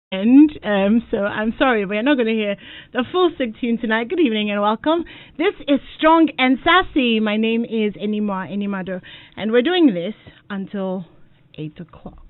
And so I'm sorry, we're not going to hear the full sick tune tonight. Good evening and welcome. This is Strong and Sassy. My name is Animwaa Anim-Addo, and we're doing this until 8 o'clock.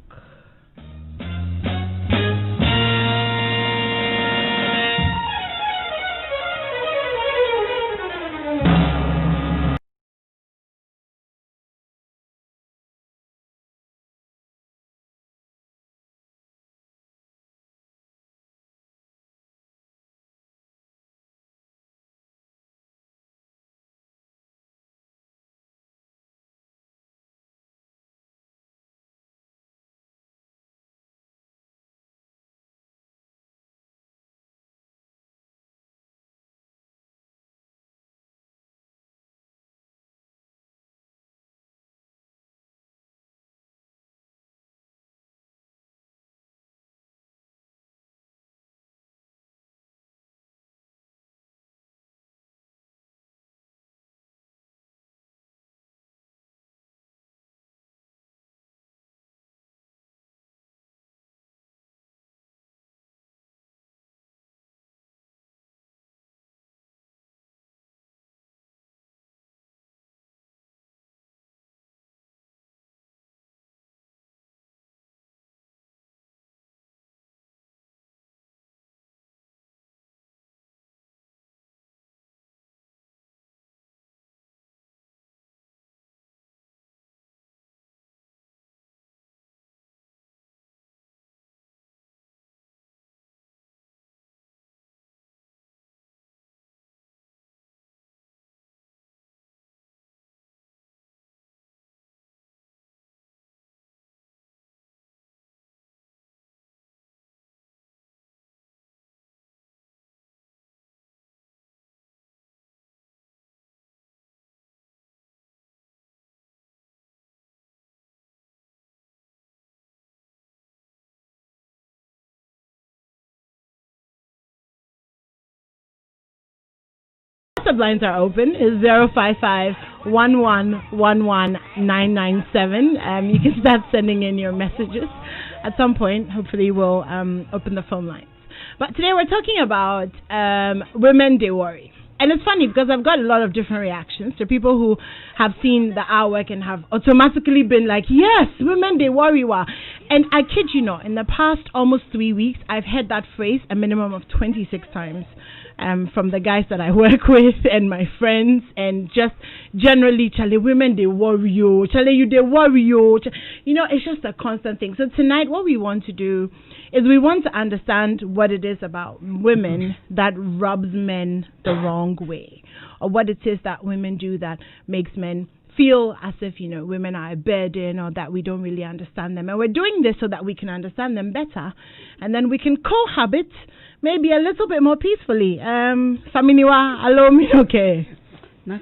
The blinds are open. Is 055-1111-997. You can start sending in your messages. At some point, hopefully, we'll open the phone lines. But today we're talking about women they worry. And it's funny because I've got a lot of different reactions to people who have seen the artwork and have automatically been like, yes, women they worry. And I kid you not, in the past almost 3 weeks, I've heard that phrase a minimum of 26 times. From the guys that I work with and my friends, and just generally, Charlie, women they worry you, Charlie, you they worry you. You know, it's just a constant thing. So tonight, what we want to do is we want to understand what it is about women that rubs men the wrong way, or what it is that women do that makes men feel as if, you know, women are a burden or that we don't really understand them. And we're doing this so that we can understand them better, and then we can cohabit maybe a little bit more peacefully. Saminiwa, allow me, okay. No,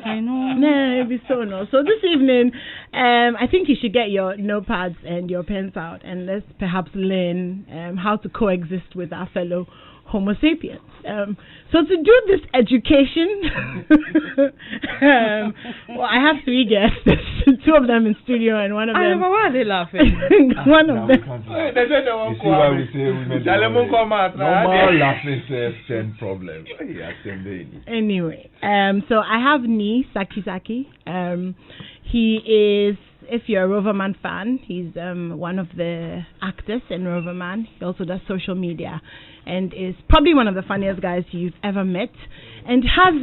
maybe so no. So this evening, I think you should get your notepads and your pens out, and let's perhaps learn how to coexist with our fellow Homo sapiens. So to do this education, well, I have 3 guests, 2 of them in studio and one of them. Why are they laughing? One of them. You see why we say women normal laughing says 10 problems. Anyway, so I have Nii Sackey. He is, if you're a Roverman fan, he's one of the actors in Roverman. He also does social media and is probably one of the funniest guys you've ever met, and has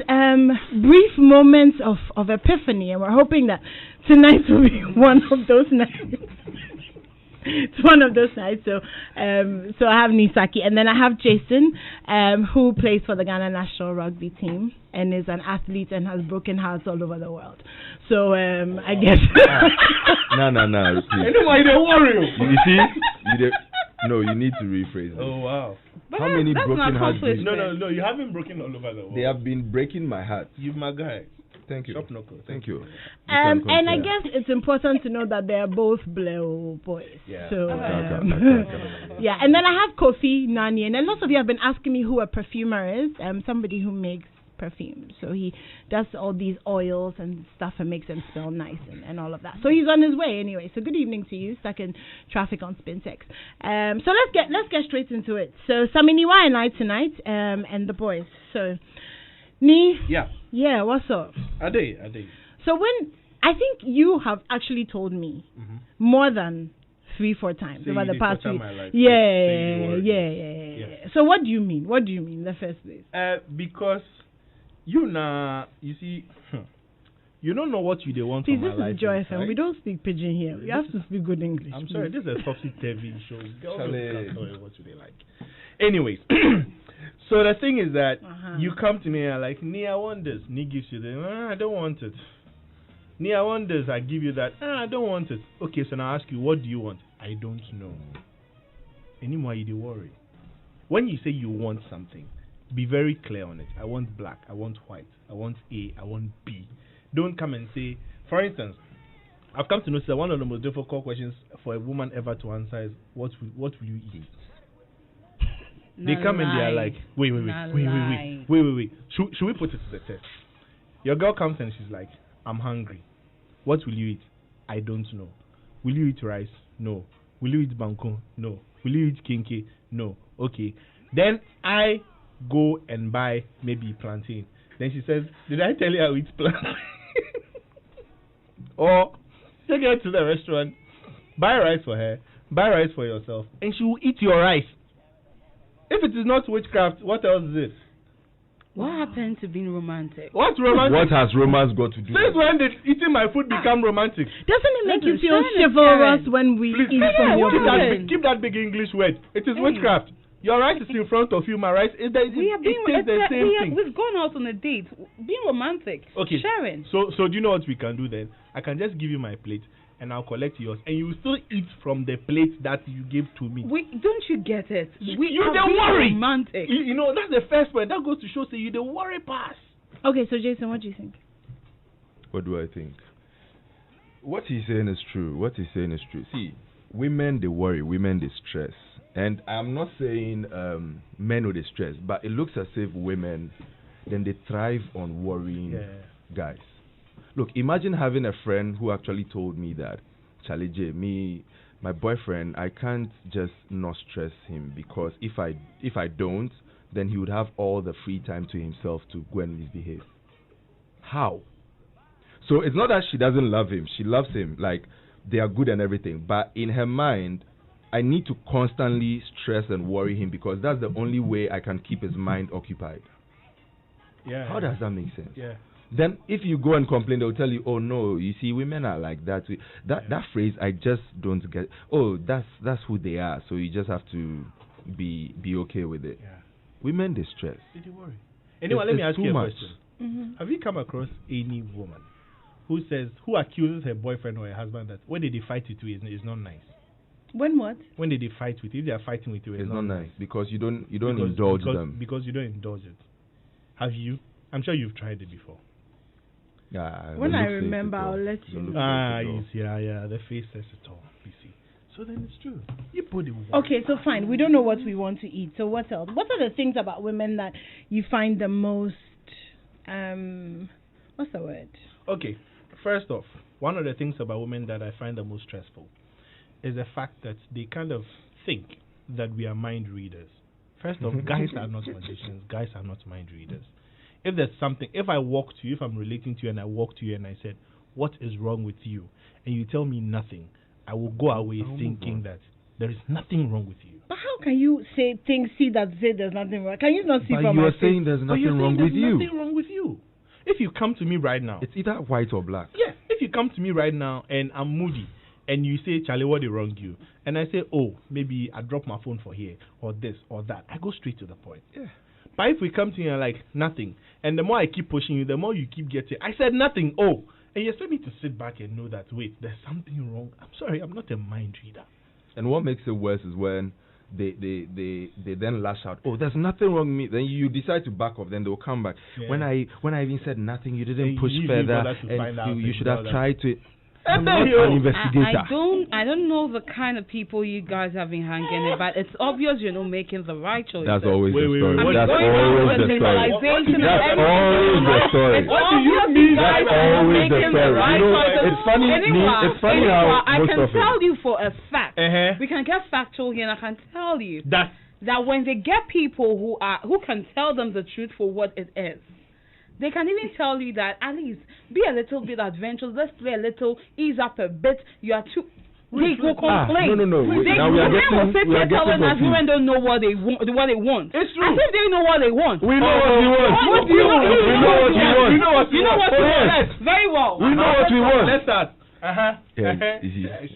brief moments of epiphany, and we're hoping that tonight will be one of those nights. It's one of those nights. So so I have Nii Sackey, and then I have Jason, who plays for the Ghana national rugby team and is an athlete and has broken hearts all over the world. So I guess No. Anyway, don't worry. You see, you need to rephrase it. Oh wow. But how many broken hearts? No, you haven't broken all over the world. They have been breaking my heart. You're my guy. Thank you. Thank you. And I guess it's important to know that they are both blue boys. Yeah. So Yeah. And then I have Kofi Nanye, and lots of you have been asking me who a perfumer is. Somebody who makes perfumes. So he does all these oils and stuff and makes them smell nice and all of that. So he's on his way anyway. So good evening to you, stuck in traffic on Spintex. So let's get straight into it. So Nii and I tonight, and the boys. So Nii, yeah, what's up? Ade. So I think you have actually told me more than 3-4 times over the past week. Yeah. So what do you mean? What do you mean in the first place? Because you see, you don't know what you want from my life. This is Joy FM. Right? We don't speak pidgin here. We have to speak good English. I'm sorry, this is a toxic TV show. Girls can't tell you what they like. Anyways, so the thing is that you come to me and like, Nii, I want this. Nii gives you the, I don't want it. Nii, I want this. I give you that. I don't want it. Okay, so now I ask you, what do you want? I don't know. Anymore, you worry. When you say you want something, be very clear on it. I want black. I want white. I want A. I want B. Don't come and say, for instance, I've come to know that one of the most difficult questions for a woman ever to answer is, what will you eat? They come and they are like, wait. Should we put it to the test? Your girl comes and she's like, I'm hungry. What will you eat? I don't know. Will you eat rice? No. Will you eat banku? No. Will you eat kinky? No. Okay. Then I go and buy maybe plantain. Then she says, did I tell you I eat plantain? Or take her to the restaurant, buy rice for her, buy rice for yourself, and she will eat your rice. If it is not witchcraft, what else is it? What happened to being romantic? What's romantic? What has romance got to do? Since when did eating my food become romantic? Doesn't it make you feel chivalrous when we Please, eat from your food? keep that big English word. It is witchcraft. Your rice is in front of you, my rice is the same thing. We've gone out on a date, being romantic, sharing. So do you know what we can do then? I can just give you my plate, and I'll collect yours, and you will still eat from the plate that you gave to me. Don't you get it? You don't worry. Romantic. You know, that's the first point. That goes to show, say, you don't worry pass. Okay, so Jason, what do you think? What do I think? What he's saying is true. See, women, they worry. Women, they stress. And I'm not saying men with stress, but it looks as if women, then they thrive on worrying guys. Look, imagine having a friend who actually told me that, Charlie J, my boyfriend, I can't just not stress him because if I don't, then he would have all the free time to himself to go and misbehave. How? So it's not that she doesn't love him. She loves him. Like, they are good and everything. But in her mind, I need to constantly stress and worry him because that's the only way I can keep his mind occupied. Yeah. How does that make sense? Yeah. Then if you go and complain, they'll tell you, oh no, you see, women are like that. That phrase, I just don't get. Oh, that's who they are. So you just have to be okay with it. Yeah. Women, they stress. Did you worry? Anyway, let me ask you a much. question. Have you come across any woman who accuses her boyfriend or her husband that when they fight with you, it's not nice? When what? When they fight with you, if they are fighting with you, it's not nice because you don't indulge them. Because you don't indulge it. Have you? I'm sure you've tried it before. Yeah. When I remember, I'll let you. The face says it all. You see. So then it's true. You put it. Okay, so fine. We don't know what we want to eat. So what else? What are the things about women that you find the most? What's the word? Okay. First off, one of the things about women that I find the most stressful is the fact that they kind of think that we are mind readers. First off, guys are not magicians. Guys are not mind readers. If there's something, if I walk to you, if I'm relating to you and I walk to you and I said, what is wrong with you? And you tell me nothing, I will go away thinking that there is nothing wrong with you. But how can you say there's nothing wrong? Can you not see from my face? But you are saying there's nothing wrong with you. Nothing wrong with you. If you come to me right now. It's either white or black. Yeah. If you come to me right now and I'm moody, and you say, Charlie, what did wrong you? And I say, oh, maybe I dropped my phone for here, or this, or that. I go straight to the point. Yeah. But if we come to you and like, nothing, and the more I keep pushing you, the more you keep getting, I said nothing, oh. And you expect me to sit back and know that, wait, there's something wrong. I'm sorry, I'm not a mind reader. And what makes it worse is when they then lash out, oh, there's nothing wrong with me. Then you decide to back off, then they'll come back. Yeah. When I even said nothing, you didn't push further, and you should have tried to. I'm not an investigator. I don't know the kind of people you guys have been hanging with, but it's obvious you're not making the right choice. That's always the story. That's always the story. What do you mean? That's always the story. It's funny. It's funny how I can tell you for a fact. We can get factual here, and I can tell you that when they get people who can tell them the truth for what it is, they can even tell you that at least be a little bit adventurous. Let's play a little, ease up a bit. You are too. They will complain. No. Now we are telling us women don't know what they want. It's true. I think they know what they want. We know what we want. What do you want? We know what we want. You know what we want. Very well. We know what we want. Let's start.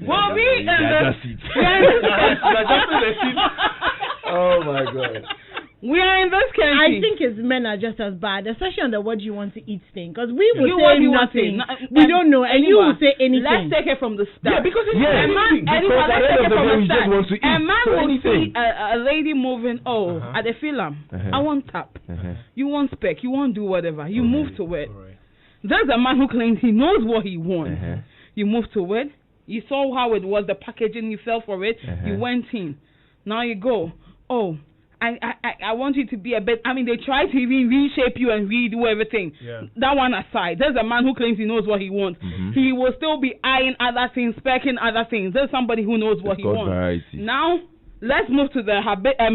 Well, we oh my God. We are in this country. I think it's men are just as bad, especially on the what you want to eat thing. Because we will say nothing. We don't know, and you will say anything. Let's take it from the start. Yeah, because it's a man. Because at the end of the day, we just want to eat. A man will see a lady moving. At the film, I want tap. You want spec. You want do whatever. You move to it. There's a man who claims he knows what he wants. You move to it. You saw how it was, the packaging. You fell for it. You went in. Now you go. I want you to be a bit. I mean, they try to even reshape you and redo everything. Yeah. That one aside, there's a man who claims he knows what he wants. He will still be eyeing other things, specking other things. There's somebody who knows what he wants. Variety. Now, let's move to the habits. A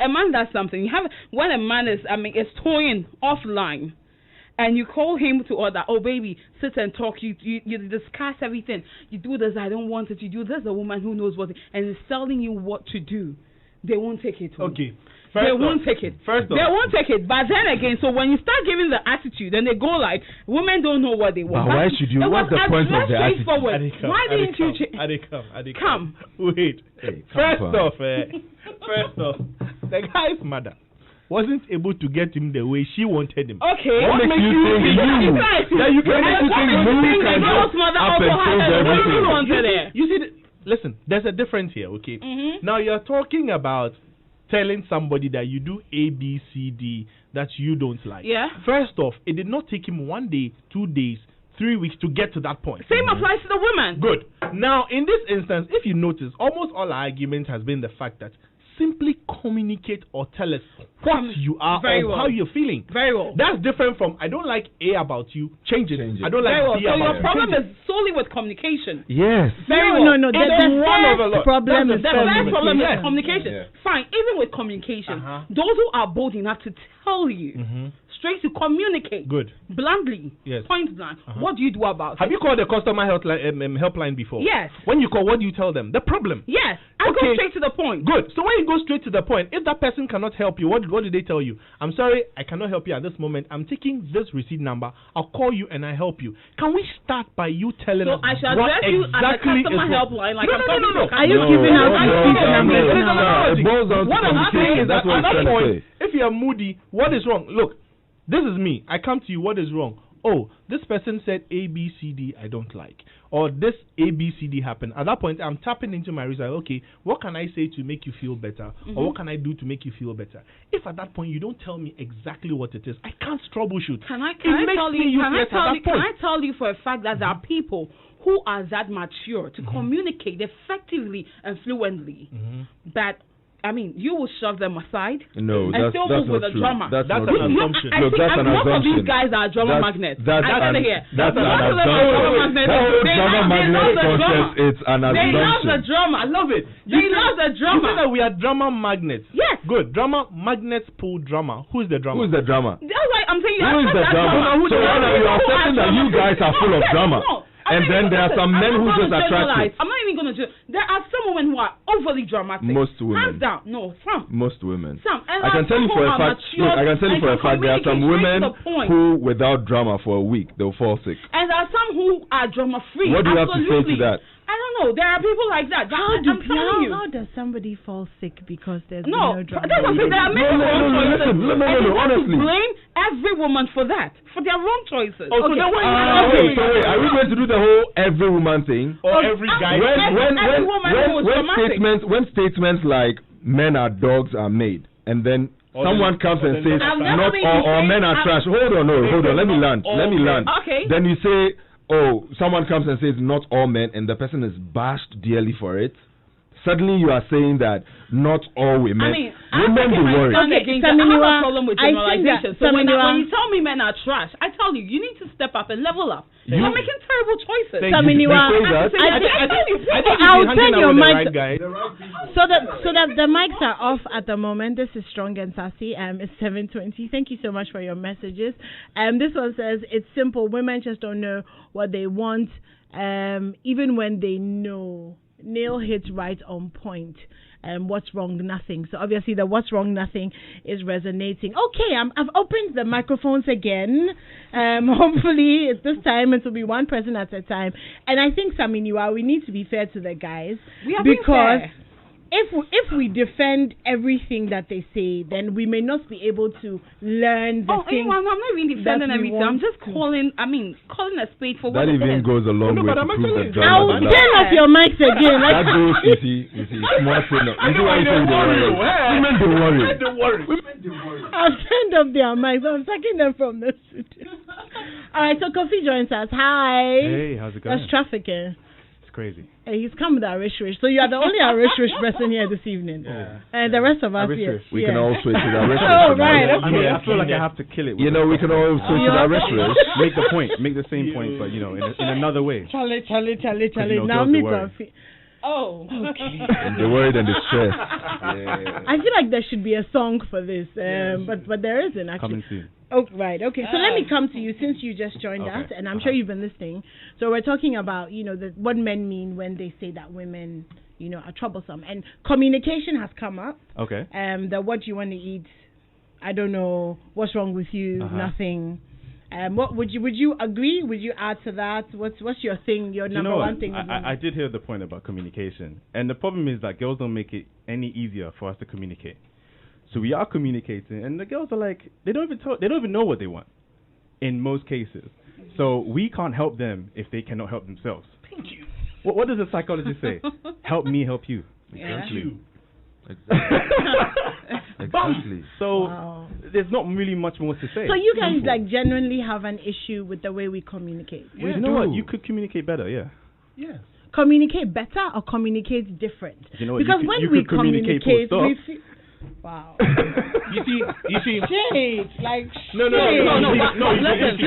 man does something. When a man is toying offline, and you call him to order, oh baby, sit and talk, you discuss everything. You do this, I don't want it, you do this. A woman who knows what, and is telling you what to do. They won't take it home. Okay. They won't take it. They won't take it. But then again, so when you start giving the attitude, then they go like, women don't know what they want. But why should you? What's the point of the attitude? Why didn't you change? Come. Wait. First off, the guy's mother wasn't able to get him the way she wanted him. Okay. What makes you think that you can make you think you can just up and change everything? You see, listen, there's a difference here, okay? Now you're talking about telling somebody that you do A, B, C, D that you don't like. Yeah. First off, it did not take him 1 day, 2 days, 3 weeks to get to that point. Same applies to the women. Good. Now, in this instance, if you notice, almost all our argument has been the fact that simply communicate or tell us what you are or how you're feeling. Very well. That's different from I don't like A about you, change it. I don't like B so about you. your problem is solely with communication. Yes. No. The first problem is communication. Yeah. Fine. Even with communication, those who are bold enough to tell you, straight to communicate. Good. Bluntly. Yes. Point blank. What do you do about it? Have you called the customer helpline before? Yes. When you call, what do you tell them? The problem. Yes. I go straight to the point. Good. So when you go straight to the point, if that person cannot help you, what do they tell you? I'm sorry, I cannot help you at this moment. I'm taking this receipt number. I'll call you and I help you. Can we start by you telling us I shall address you as a customer helpline? Like no. Are you giving out receipt numbers? It boils down to communication. That's what I'm trying to say. If you are moody, what is wrong? Look, this is me. I come to you. What is wrong? Oh, this person said A, B, C, D, I don't like. Or this A, B, C, D happened. At that point, I'm tapping into my reason. Okay, what can I say to make you feel better? Or what can I do to make you feel better? If at that point you don't tell me exactly what it is, I can't troubleshoot. Can I tell you for a fact that there are people who are that mature to communicate effectively and fluently that I mean, you will shove them aside and still move with a drama. That's an assumption. I think most of these guys are drama magnets. That's an assumption. It's an assumption. They love the drama. I love it. They love the drama. You say that we are drama magnets. Yes. Good. Drama magnets pull drama. Who is the drama? Who is the drama? That's why I'm saying who is the drama? So you are certain that you guys are full of drama. And then there are some men who just attract. I'm not even going to. There are some women who are overly dramatic. Most women. Hands down. No, some. Most women. Some. And I can tell you for a fact. Look, I can tell you for a fact there are some women who, without drama for a week, they'll fall sick. And there are some who are drama free. What do you have to say to that? I don't know. There are people like that. How does somebody fall sick because there's no drama? That's what I'm saying. There are many wrong choices. No, honestly. Blame every woman for that, for their wrong choices. Oh, okay. Wait. Are we going to do the whole every woman thing? Or every guy? When statements like men are dogs are made, and then Someone comes and says, not all men are trash. Hold on, let me land. Okay. Then you say, someone comes and says, not all men, and the person is bashed dearly for it. Suddenly you are saying that not all women. Women do worry. I have a problem with generalization. So when you tell me men are trash, I tell you, you need to step up and level up. You're making terrible choices. I'll turn your mic. So that the mics are off at the moment. This is Strong and Sassy. It's 7:20. Thank you so much for your messages. This one says it's simple. Women just don't know what they want, even when they know. Neil hits right on point. What's wrong? Nothing. So obviously the what's wrong? Nothing is resonating. Okay, I've opened the microphones again. Hopefully this time it will be one person at a time. And I think Saminiwa, we need to be fair to the guys because if we defend everything that they say, then we may not be able to learn the things. I'm not really defending everything. I'm just calling a spade for what that even goes a long way to prove that drama. I'll turn off your mics again. That goes, you see, small thing. You see why you say women don't worry. I've turned off their mics. I'm sucking them from the studio. All right, so Kofi joins us. Hi. Hey, how's it going? That's trafficking. Crazy. Hey, he's come with Irish. So you are the only Irish person here this evening. Yeah. And the rest of us here. We can all switch to Irish. Oh, right. Okay. I mean, I feel like I have to kill it. We can all switch to Irish. Make the point. Make the same point, but, in another way. Charlie. Now me, Kofi. Oh. Okay. And they're worried and they're stressed. Yeah. I feel like there should be a song for this, but there isn't actually. Coming soon. Oh, right. Okay. So let me come to you since you just joined us, and I'm sure you've been listening. So we're talking about, what men mean when they say that women, are troublesome. And communication has come up. Okay. The what you want to eat, I don't know, what's wrong with you, nothing. What would you agree? Would you add to that? What's your thing, your number one thing? I did hear the point about communication. And the problem is that girls don't make it any easier for us to communicate. So we are communicating, and the girls are like, they don't even know what they want in most cases. So we can't help them if they cannot help themselves. Thank you. What does the psychologist say? Help me help you. Exactly. Exactly. So there's not really much more to say. So you guys genuinely have an issue with the way we communicate? You know what? You could communicate better, yeah. Yes. Communicate better or communicate different? You know what? Because when we communicate, we feel... Wow. You see. Shade, No. Listen,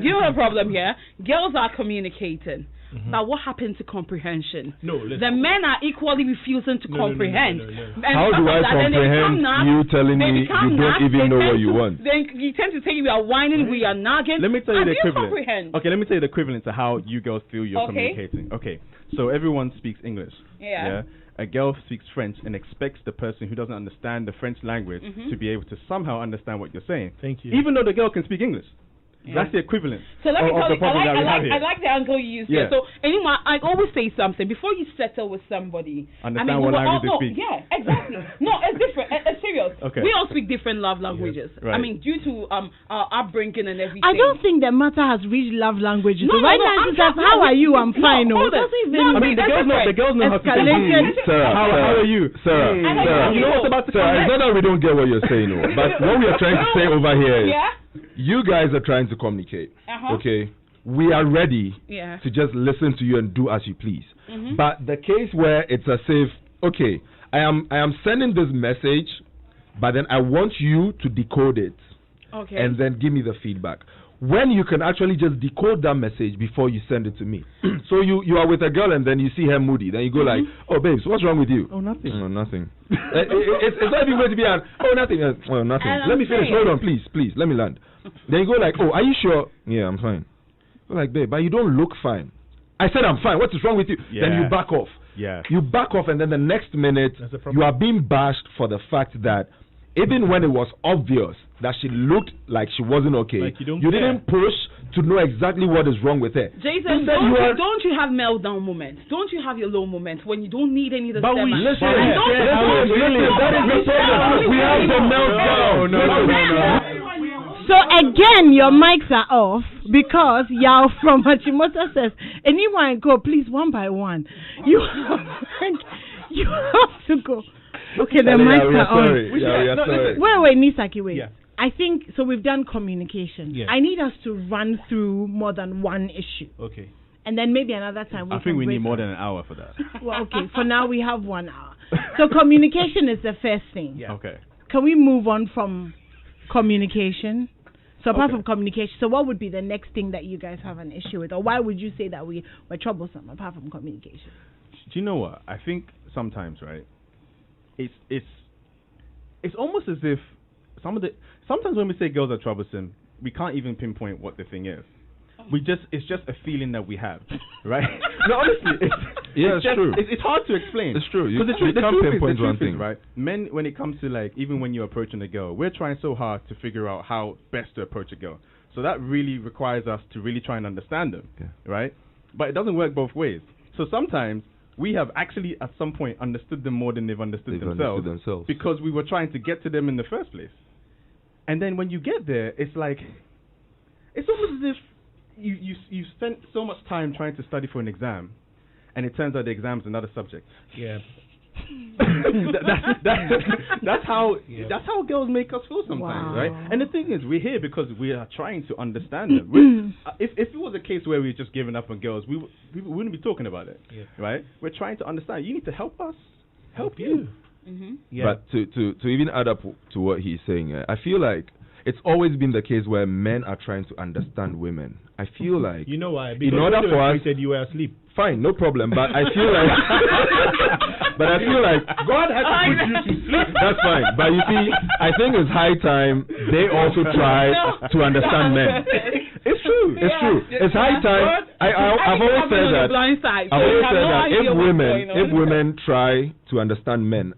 you have a problem here. Girls are communicating. But what happened to comprehension? No, listen. The men are equally refusing to comprehend. No. How do I comprehend you telling me you don't even know what you want? Then you tend to say we are whining, we are nagging. Let me tell you the equivalent. Comprehend? Okay, let me tell you the equivalent to how you girls feel you're communicating. Okay, so everyone speaks English. Yeah. A girl speaks French and expects the person who doesn't understand the French language to be able to somehow understand what you're saying. Thank you. Even though the girl can speak English. Yeah. That's the equivalent. So let me tell you, I like the angle you use here. So anyway, I always say something before you settle with somebody. Understand what language they speak. Yeah, exactly. No, it's different. It's serious. Okay. We all speak different love languages. Right. I mean, due to our upbringing and everything. I don't think the matter has reached love languages. No, right now, how are you? I'm fine. The girls know how to say, Sarah, how are you? Sarah, you know what's about to come Sarah, it's not that we don't get what you're saying, but what we are trying to say over here is you guys are trying to communicate. Okay, we are ready to just listen to you and do as you please. But the case where it's as if, okay, I am sending this message, but then I want you to decode it, and then give me the feedback. When you can actually just decode that message before you send it to me. So you are with a girl and then you see her moody, then you go like, oh babes, what's wrong with you? Oh, nothing. No, nothing. It's not even going to be an, oh nothing, oh nothing. Let me finish. Hold on, please, let me land. Then you go like, oh, are you sure? Yeah, I'm fine. Go like, babe, but you don't look fine. I said I'm fine. What is wrong with you? Yeah. Then you back off. Yeah. You back off, and then the next minute you are being bashed for the fact that even when it was obvious that she looked like she wasn't okay, like you didn't push to know exactly what is wrong with her. Jason, don't you have meltdown moments? Don't you have your low moments when you don't need any of the But stem? that is the problem. We have the meltdown. No. So again, your mics are off because Yao from Hachimoto says, anyone go, please, one by one. You have to go. Okay, the mics are on. Sorry. Wait, Nii Sackey, wait. Yeah. I think so. We've done communication. Yeah. I need us to run through more than one issue. Okay. And then maybe another time I think we need more than an hour for that. Well, okay. For now, we have 1 hour. So communication is the first thing. Yeah. Okay. Can we move on from communication? So apart from communication, so what would be the next thing that you guys have an issue with, or why would you say that we were troublesome apart from communication? Do you know what? I think sometimes, right? It's almost as if sometimes when we say girls are troublesome, we can't even pinpoint what the thing is. It's just a feeling that we have, right? No, honestly, it's true. It's hard to explain. It's true. You can't pinpoint one thing, right? Men, when it comes to like, even when you're approaching a girl, we're trying so hard to figure out how best to approach a girl. So that really requires us to really try and understand them, right? But it doesn't work both ways. So sometimes we have actually at some point understood them more than they've understood themselves because we were trying to get to them in the first place. And then when you get there, it's like, it's almost as if you spent so much time trying to study for an exam, and it turns out the exam is another subject. Yeah. That's how girls make us feel sometimes, right? And the thing is, we're here because we are trying to understand them. If it was a case where we were just giving up on girls, we wouldn't be talking about it, right? We're trying to understand. You need to help us, help you. Mm-hmm. Yeah. But to even add up to what he's saying, I feel like it's always been the case where men are trying to understand women. I feel like, you know why? Because in order for us, you were asleep. Fine, no problem. But I feel like, God had to put you to sleep. That's fine. But you see, I think it's high time they also try to understand men. It's true. It's true. It's high time. I've always said that. If women try to understand men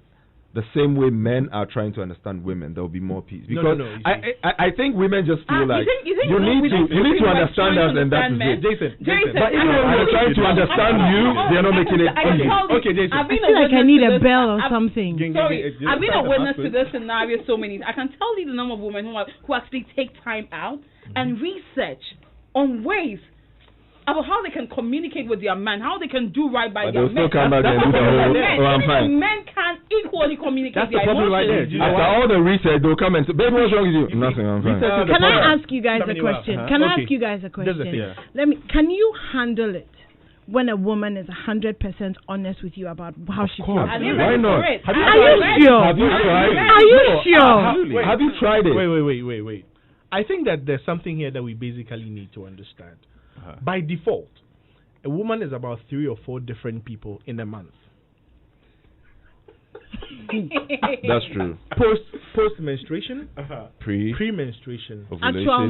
the same way men are trying to understand women, there will be more peace. Because I think women just feel like you need to understand us, and that's it. Jason. But even when they're trying to understand you, they're not making it easy. Okay, Jason. I feel like I need a bell or something. Sorry, I've been a witness to this scenario so many times. I can tell you the number of women who actually take time out and research on ways about how they can communicate with their man, how they can do right by their men. Men can equally communicate. That's the problem right there. After all the research, they'll come and say, "Baby, what's wrong with you?" Nothing. I'm fine. Can I ask you guys a question? Can you handle it when a woman is 100% honest with you about how she feels? Why not? Are you sure? Have you tried it? Wait. I think that there's something here that we basically need to understand. By default, a woman is about 3 or 4 different people in a month. That's true. Post menstruation, pre menstruation, actual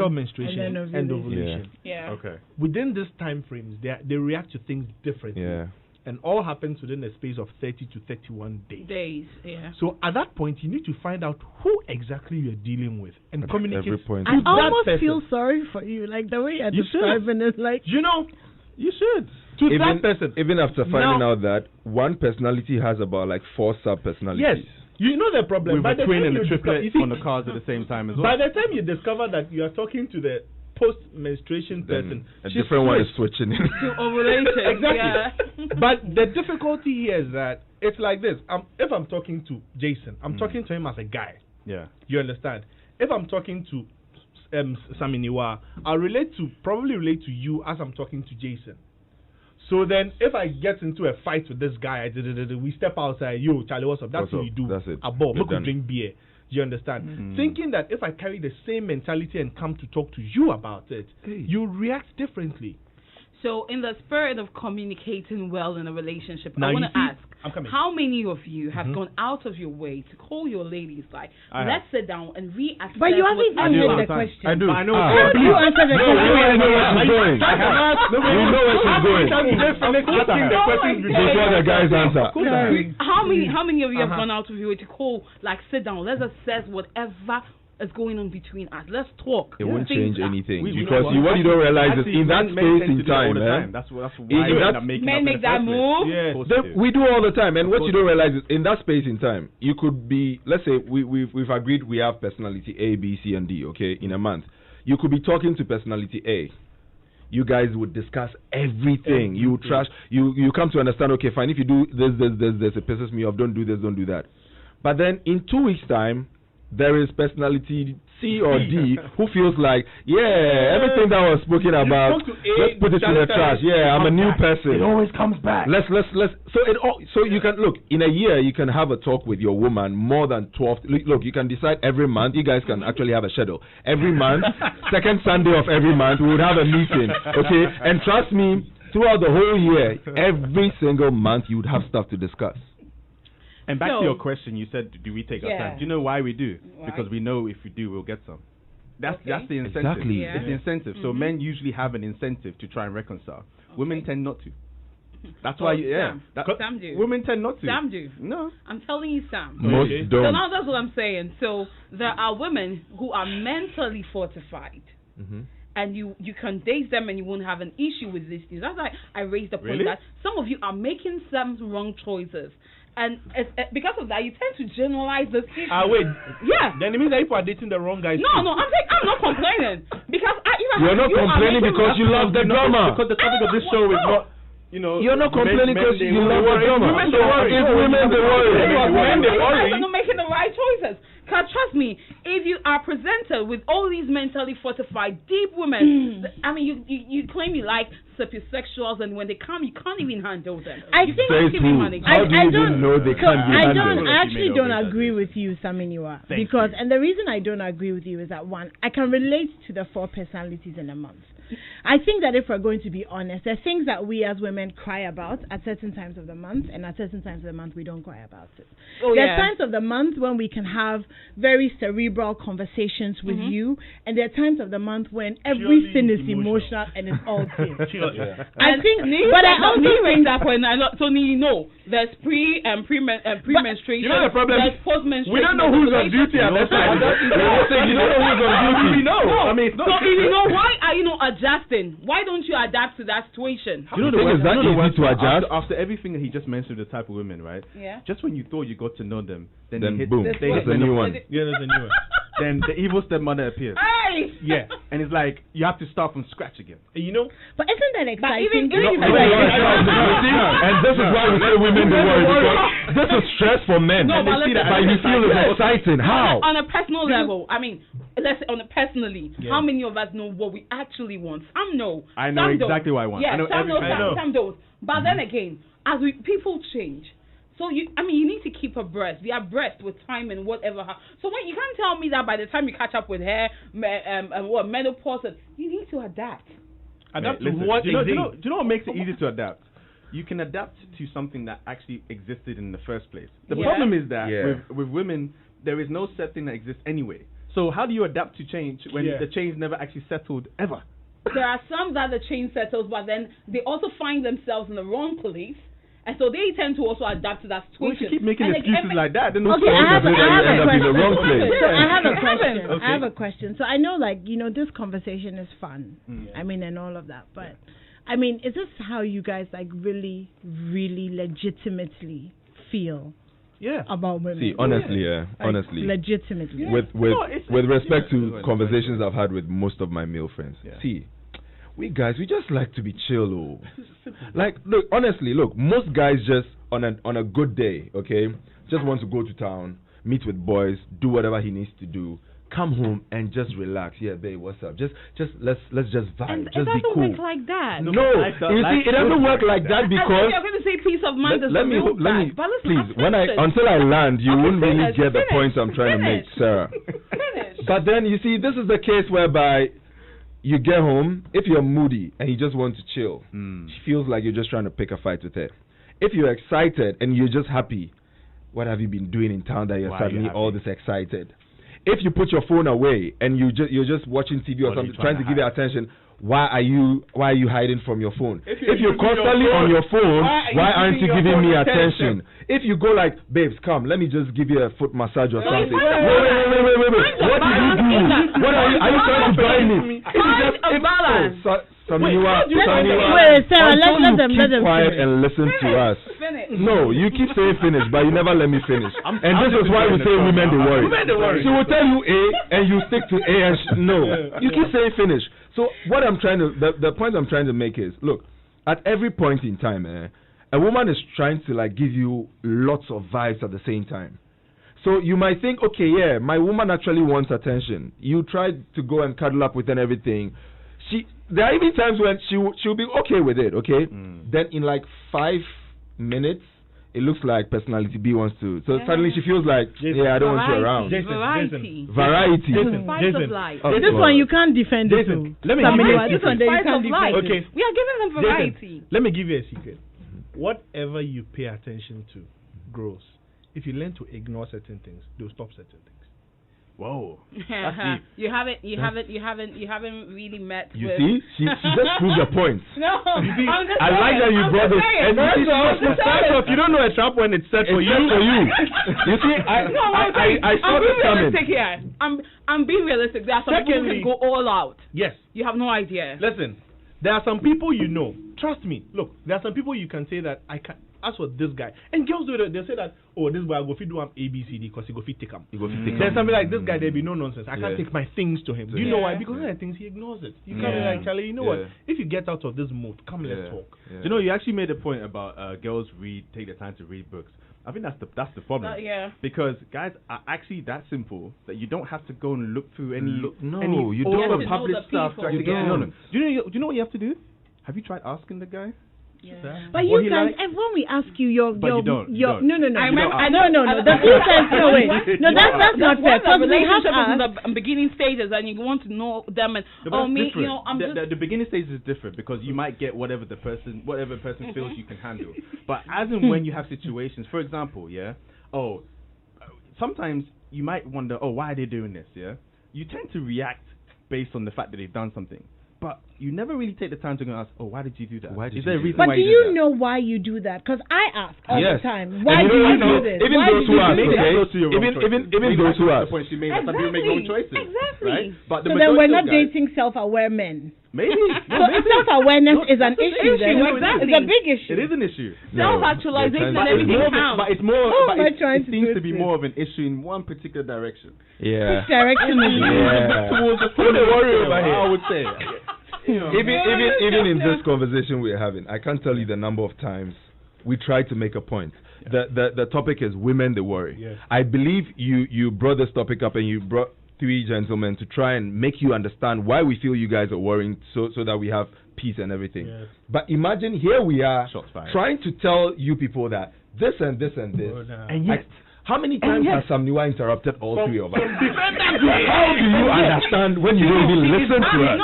menstruation, and ovulation. Yeah. Okay. Within these time frames, they react to things differently. Yeah. And all happens within a space of 30 to 31 days. Yeah. So at that point, you need to find out who exactly you're dealing with and communicate. I almost feel sorry for you, like the way you're describing it. Like, you should. That person. Even after finding out that one personality has about like 4 sub-personalities. Yes. You know the problem. With the twin and the triplet on the cards at the same time as well. By the time you discover that you are talking to the post-menstruation person, a different one is switching to ovulation. Exactly. But the difficulty here is that it's like this. If I'm talking to Jason, I'm talking to him as a guy. Yeah. You understand? If I'm talking to Nii, I'll probably relate to you as I'm talking to Jason. So then, if I get into a fight with this guy, we step outside. Yo, Charlie, what's up? That's what you do. That's it. We could drink beer. Do you understand? Thinking that if I carry the same mentality and come to talk to you about it, you react differently. So, in the spirit of communicating well in a relationship, I want to ask, how many of you have gone out of your way to call your ladies like, let's sit down and reassess? But you haven't answered the question. I do. I know. How do you answer the question? I know where she's going. We know where she's going. Before the guys answer. How many of you have gone out of your way to call, like, sit down, let's assess whatever is going on between us. Let's talk. It won't change anything because what you don't realize is in that space in time, that's why men make that move. Yes. We do all the time, and what you don't realize is in that space in time, you could be, let's say we've agreed we have personality A, B, C, and D. Okay, in a month, you could be talking to personality A. you guys would discuss everything. You would trash. You come to understand. Okay, fine. If you do this, it pisses me off. Don't do this. Don't do that. But then in 2 weeks' time, there is personality C or D who feels like, everything that was spoken about, let's put it in the trash. Yeah, I'm a new person. It always comes back. Let's. So you can look in a year. You can have a talk with your woman more than 12. Look, you can decide every month. You guys can actually have a schedule every month. Second Sunday of every month, we would have a meeting. Okay, and trust me, throughout the whole year, every single month, you would have stuff to discuss. And back to your question, you said, do we take our time? Do you know why we do? Why? Because we know if we do, we'll get some. That's the incentive. Exactly. It's the incentive. So men usually have an incentive to try and reconcile. Women tend not to. That's why, Sam do. Women tend not to. Sam do. No. I'm telling you, Sam. Most don't. So now that's what I'm saying. So there are women who are mentally fortified. And you can date them and you won't have an issue with these things. That's why I raised the point that some of you are making some wrong choices. And because of that, you tend to generalize this issue. Wait. Yeah. Then it means that people are dating the wrong guys. No, I'm not complaining. Because You're not complaining because you love the drama. Because the topic of this show is not, you're not complaining because you love the drama. Women they worry. It's women they worry. Women they worry. You're not making the right choices. Because trust me, if you are presented with all these mentally fortified, deep women, I mean, you claim you like sapiosexuals, and when they come, you can't even handle them. How do you even know they can't be handled? I actually don't agree with you, Saminiwa. Because, and the reason I don't agree with you is that, one, I can relate to the 4 personalities in a month. I think that if we're going to be honest, there are things that we as women cry about at certain times of the month, and at certain times of the month we don't cry about it. There are times of the month when we can have very cerebral conversations with you, and there are times of the month when everything is emotional and it's all things. I think, but I also think that point. So there's pre-menstruation. You know the problem? There's post-menstruation. We don't know who's on duty at that time. You don't know who's on duty. We know. I mean, so if you know, why are you not adjusting? Why don't you adapt to that situation? You know the is that easy to adjust? After everything that he just mentioned, the type of women, right? Yeah. Just when you thought you got to know them, then boom, there's a new one. Yeah, there's a new one. Then the evil stepmother appears. Hey! Yeah. And it's like, you have to start from scratch again. You know? But isn't that exciting? And this is why we say women they worry, because this is stress for men. No, but you feel it's exciting. How? On a personal level, I mean, let's say personally, how many of us know what we actually want? Some know. I know exactly what I want. Yeah, I know some don't. But then again, as people change, so you need to keep abreast. Be abreast with time and whatever. So when you can't tell me that by the time you catch up with her, menopause, you need to adapt. Adapt to what? Do you know what makes it easy to adapt? You can adapt to something that actually existed in the first place. The problem is that with women, there is no set thing that exists anyway. So how do you adapt to change when the change never actually settled ever? There are some that the change settles, but then they also find themselves in the wrong place. And so they tend to also adapt to that situation. Well, if you keep making excuses like that, then I have a question. I have a question. So I know, this conversation is fun. I mean, and all of that. But, I mean, is this how you guys, really, really legitimately feel about women? See, honestly, honestly. Legitimately. With respect to conversations I've had with most of my male friends. See, we guys, we just like to be chill. Look, most guys just on a good day, okay, just want to go to town, meet with boys, do whatever he needs to do, come home and just relax. Yeah, babe, what's up? Just let's just vibe. And just it be cool. doesn't work like that. No, it doesn't work like that because you're going to say peace of mind. Let me please. Until I land, you won't really get the points I'm trying to make, Sarah. But then you see, this is the case whereby you get home, if you're moody and you just want to chill, she feels like you're just trying to pick a fight with her. If you're excited and you're just happy, what have you been doing in town that you're suddenly all this excited? If you put your phone away and you're just watching TV or something, trying to give it attention, why are you hiding from your phone? If you're constantly on your phone, why aren't you giving me attention? If you go like, babes, come, let me just give you a foot massage or something. Wait. What did you do? What are you trying to buy me? Find a balance. Samniwa, Sarah, let them keep quiet finish. and listen to us. Finish. No, you keep saying finish, but you never let me finish. And this is why we say women they worry. She will tell you A, and you stick to A, and no, you keep saying finish. So what I'm trying to, the point I'm trying to make is, look, at every point in time, a woman is trying to like give you lots of vibes at the same time. So you might think, okay, yeah, my woman actually wants attention. You try to go and cuddle up with her and everything. There are even times when she'll be okay with it, okay? Then in like 5 minutes, it looks like personality B wants to. So suddenly she feels like, I don't want you around. Variety. Jason. Of life. This one you can't defend. Jason, let me this one you can't defend. Okay. We are giving them variety. Jason, let me give you a secret. Whatever you pay attention to grows. If you learn to ignore certain things, they'll stop certain things. Whoa. You haven't really met. You see, she just proves a point. No, I like that you brought this. And you don't know a trap when it's set for you. You see, I saw this coming. Here. I'm being realistic. There are some people who can go all out. Yes. You have no idea. Listen, there are some people you know. Trust me. Look, there are some people you can say that I can. As for this guy, and girls do it, they say that, oh, this boy I go fit do A B C D because he go fit take him. There's something like this guy, there be no nonsense. I can't take my things to him. Do you know why? Because of the things he ignores it. You can't be like, Charlie, you know what? If you get out of this mood, come let's talk. You know, you actually made a point about girls take the time to read books. I think that's the problem. Because guys are actually that simple that you don't have to go and look through any you don't published stuff. You don't. Do you know what you have to do? Have you tried asking the guy? Yeah. But you guys, and when we ask you your you don't. No. I remember. No. The two times no way. No, that's not fair. Because we have relationship is in the beginning stages, and you want to know them. And the beginning stage is different because you might get whatever person feels you can handle. But as and when you have situations, for example, sometimes you might wonder, why are they doing this? Yeah, you tend to react based on the fact that they've done something. But you never really take the time to go and ask, why did you do that? Is there a reason why you do that? But do you know why you do that? Because I ask all the time, why do you do this? Even those who ask, even those who ask. Exactly. Right? But so then we're not dating self-aware men. Maybe. Self-awearness is an issue. Exactly. It's a big issue. It is an issue. Self-actualization and everything counts. But it's more. It seems to be more of an issue in one particular direction. Yeah. Which direction is it? Towards the worry over here, I would say. Even in this conversation we're having, I can't tell you the number of times we try to make a point. The topic is women they worry. Yes. I believe you brought this topic up and you brought 3 gentlemen to try and make you understand why we feel you guys are worrying so that we have peace and everything. Yes. But imagine here we are trying to tell you people that this and this and this. And yet, how many times has Samniwa interrupted all 3 of us? How do you understand when you don't even listen to us?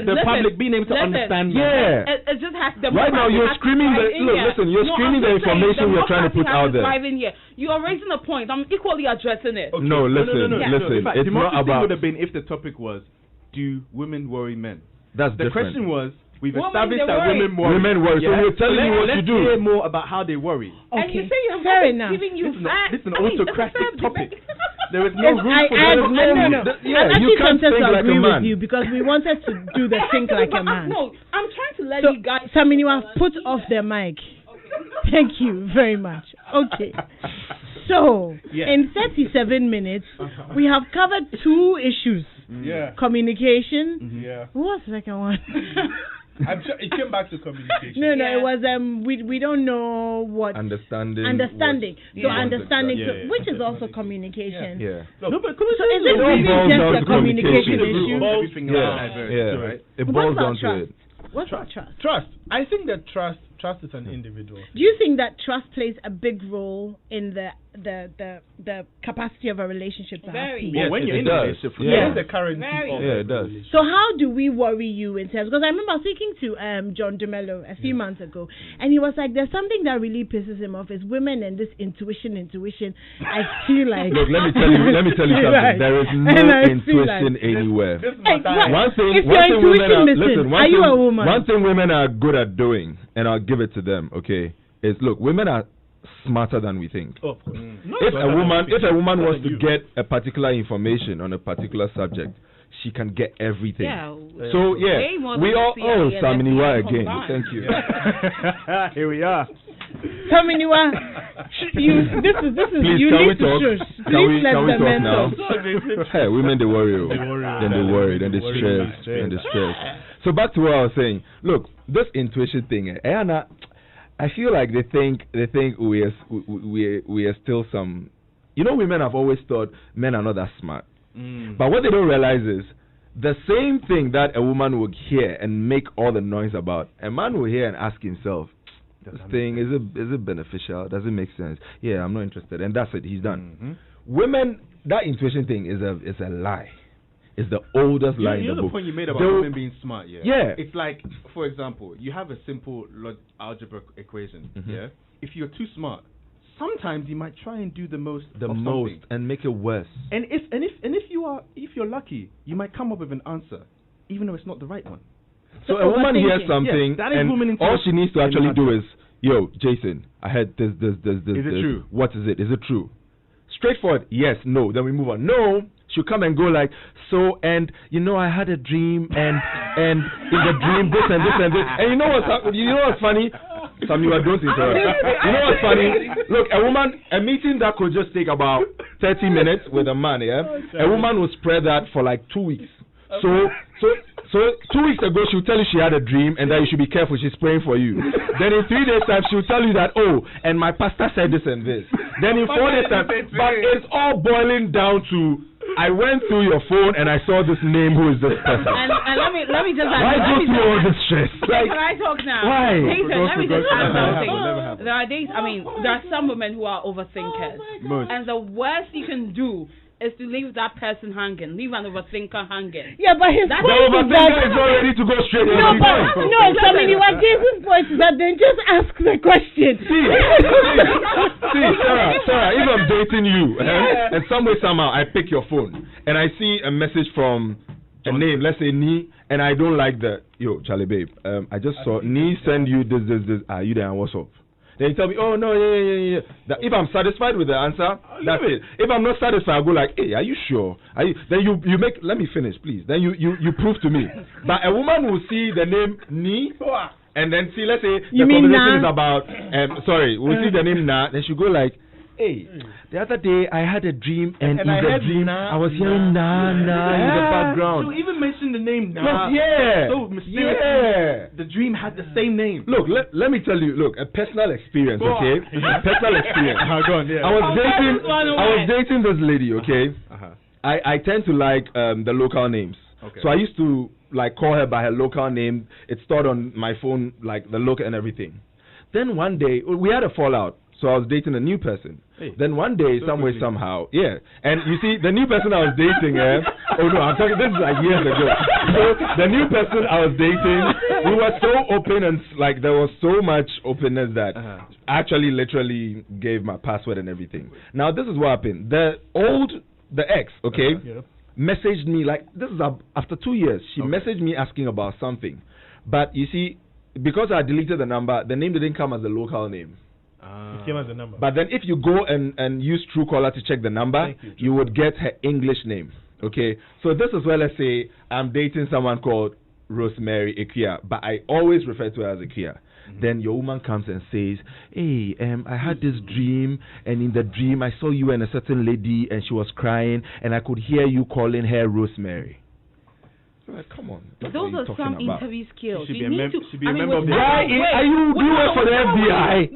The public being able to understand. Yeah. It just has the right now you're screaming you're screaming the information we're trying to put out there. You are raising a point. I'm equally addressing it. Okay. No, listen. It's not about. Would have been if the topic was, do women worry men? That's the different. question was. We've established that women worry. So we're telling you what to do. Let's hear more about how they worry. Okay. And you say you have giving you facts. This is an autocratic topic. There is no room for that. You can't think like a man. With you because we wanted to do the think like a man. No, I'm trying to let you guys. Samniwa, put off the mic. Thank you very much. Okay. So, in 37 minutes, we have covered 2 issues. Communication. What was the second one? I'm sure it came back to communication. No, it was we don't know what understanding. So understanding, which is also communication. Yeah. No, but so is it really just a communication issue? Right? It boils down to it. What's trust? Trust. I think that trust is an individual. Do you think that trust plays a big role in the capacity of a relationship to have peace? Well, when you're in a relationship, the currency of it does. So how do we worry you in terms? Because I remember speaking to John DeMello a few months ago, and he was like, "There's something that really pisses him off is women and this intuition. I feel like." Look, let me tell you something. Like, there is no intuition anywhere. One thing women are, listen, are you a woman? One thing women are good at doing, and I'll give it to them. Okay, is look, women are smarter than we think. Of course. If a woman wants to get a particular information on a particular subject, she can get everything. Yeah. So we all Saminiwa again. Thank you. Here we are. Saminiwa, this is please, you can need we to talk? shush. Can we talk now? Mental. Hey, women they worry. Then they worry. Then they stress. Then they stress. So back to what I was saying. Look, this intuition thing, Anna, I feel like they think we are still some. You know, women have always thought men are not that smart. But what they don't realize is the same thing that a woman would hear and make all the noise about, a man will hear and ask himself, this thing, is it beneficial? Does it make sense? Yeah, I'm not interested. And that's it. He's done. Women, that intuition thing is a lie. It's the oldest lie in the book. You know the point you made about women being smart, yeah? Yeah. It's like, for example, you have a simple algebra equation, yeah? If you're too smart, sometimes you might try and do the most and make it worse. And if you're lucky, you might come up with an answer, even though it's not the right one. So a woman hears something, that is and all she needs to actually do is, yo, Jason, I heard this. Is it true? What is it? Is it true? Straightforward, yes, no. Then we move on. No, she'll come and go like, so, and you know, I had a dream, and in the dream this and this and this. And you know what's funny? Some you don't interrupt. You know what's funny? Look, a meeting that could just take about 30 minutes with a man, yeah? A woman will spread that for like 2 weeks. So 2 weeks ago, she'll tell you she had a dream and that you should be careful, she's praying for you. Then in 3 days' time, she'll tell you that, oh, and my pastor said this and this. Then in 4 days' time, but it's all boiling down to, I went through your phone and I saw this name, who is this person? And let me just why go through all this stress? Like, can I talk now? Why? Jason, let me just add something. There are days, there are some women who are overthinkers. And the worst you can do is to leave that person hanging, leave an overthinker hanging. Yeah, but his point is that he's not ready to go straight. What Jason's point is that then just ask the question. See, Sarah, if I'm dating you, and some way somehow I pick your phone and I see a message from a name, let's say Nii, and I don't like that. Yo, Charlie babe, I just saw Nii send you this. Are you there? And what's up? Then you tell me, oh no, yeah. That if I'm satisfied with the answer, that's it. If I'm not satisfied, I go like, hey, are you sure? Then you make. Let me finish, please. Then you prove to me. But a woman will see the name Nii, and then see, let's say the conversation is about. We'll see the name Na. Then she go like, hey, the other day I had a dream, and in the dream I was hearing Na in the background. So even mention the name Na. Look, yeah. So mysterious. Yeah. The dream had the same name. Look, let me tell you. Look, a personal experience, okay? Personal experience. Go on, yeah. I was dating this lady, okay? I tend to like the local names. Okay. So I used to like call her by her local name. It stored on my phone like the look and everything. Then one day we had a fallout. So I was dating a new person. Hey. Then one day, somehow, yeah. And you see, the new person I was dating, oh no, I'm talking, this is like years ago. So the new person I was dating, we were so open and like there was so much openness that I actually literally gave my password and everything. Now this is what happened. The ex, okay, messaged me like, this is after 2 years. She messaged me asking about something. But you see, because I deleted the number, the name didn't come as a local name. It came as a number. But then if you go and use Truecaller to check the number, you would get her English name. Okay? So this is where, let's say, I'm dating someone called Rosemary Ekia, but I always refer to her as Ekia. Then your woman comes and says, hey, I had this dream, and in the dream I saw you and a certain lady, and she was crying, and I could hear you calling her Rosemary. Like, come on. Those are some interview skills. You need to be a member of the Why are you doing it for the FBI?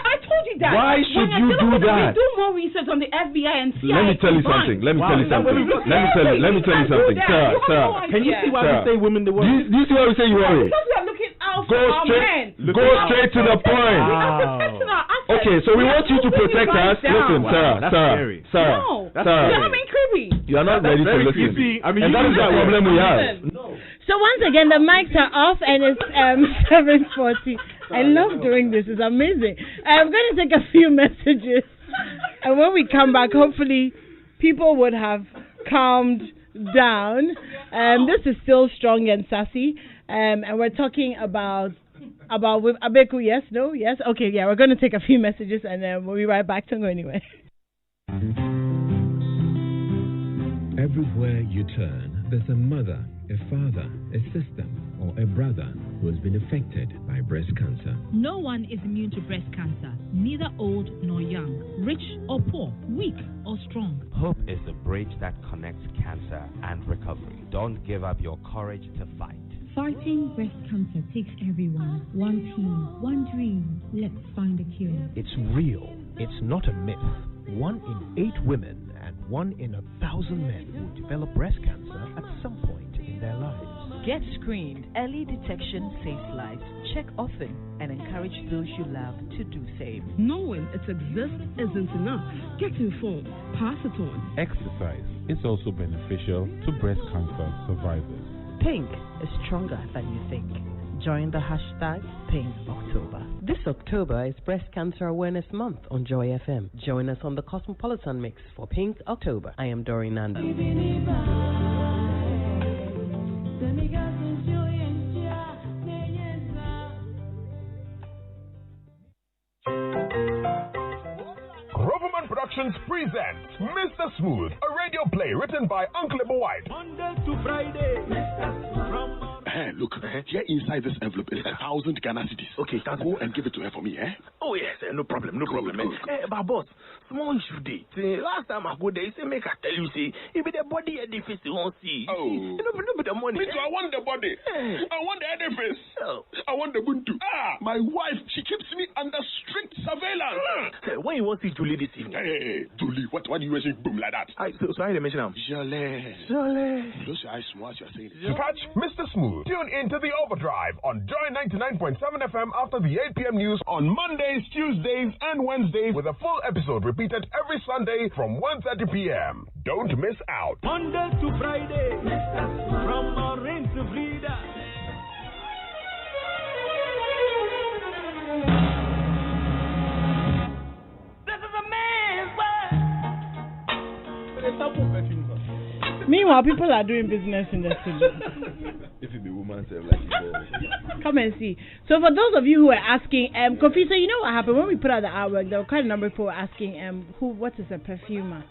I told you that. Why should you do that? Do more research on the FBI and CIA. Let me tell you something. Let me tell you something. Sarah, can you see why we say women the worry? Do you see why we say you worry? Because we are looking out for our men. Go straight to the point. Okay, so we want you to protect us. Listen, Sarah. You're being creepy. You are not ready to listen. And that is the problem we have. So once again, the mics are off and it's 7:40. I love doing this. It's amazing. I'm going to take a few messages. And when we come back, hopefully people would have calmed down. This is still Strong and Sassy. And we're talking about with Abeku. Yes? No? Yes? Okay, yeah. We're going to take a few messages and then we'll be right back. Don't go anywhere. Everywhere you turn, there's a mother, a father, a sister, or a brother who has been affected by breast cancer. No one is immune to breast cancer, neither old nor young, rich or poor, weak or strong. Hope is the bridge that connects cancer and recovery. Don't give up your courage to fight. Fighting breast cancer takes everyone. One team, one dream. Let's find a cure. It's real. It's not a myth. 1 in 8 women and 1 in 1,000 men will develop breast cancer at some point in their lives. Get screened. Early detection saves lives. Check often and encourage those you love to do same. Knowing it exists isn't enough. Get informed. Pass it on. Exercise is also beneficial to breast cancer survivors. Pink is stronger than you think. Join the hashtag PinkOctober. This October is Breast Cancer Awareness Month on Joy FM. Join us on the Cosmopolitan Mix for Pink October. I am Doreen Nando. Productions presents Mr. Smooth, a radio play written by Uncle White. Monday to Friday, Mr. Smooth. Look, here inside this envelope is 1,000 Ghana cedis. Okay, go and give it to her for me, eh? Oh yes, no problem. But boss, small issue day. Last time I go there, say make I tell you, say it be the body edifice you won't see. Oh, no, but the money. Me too, I want the body. I want the edifice. Oh. I want the buntu. My wife, she keeps me under strict surveillance. When you want to see Julie this evening? Hey, Julie, what do you mention boom like that? So I mention him. Jolie. Close your eyes to what you're saying. To catch Mr. Smooth, tune into the Overdrive on Joy 99.7 FM after the 8 p.m. news on Mondays, Tuesdays, and Wednesdays, with a full episode repeated every Sunday from 1:30 p.m. Don't miss out. Monday to Friday, from Orange to Frida. This is a man's world. Meanwhile, people are doing business in the studio. If it be woman, say like it. Come and see. So for those of you who are asking, Kofi, so you know what happened when we put out the artwork? There were quite a number of people asking, what is a perfumer?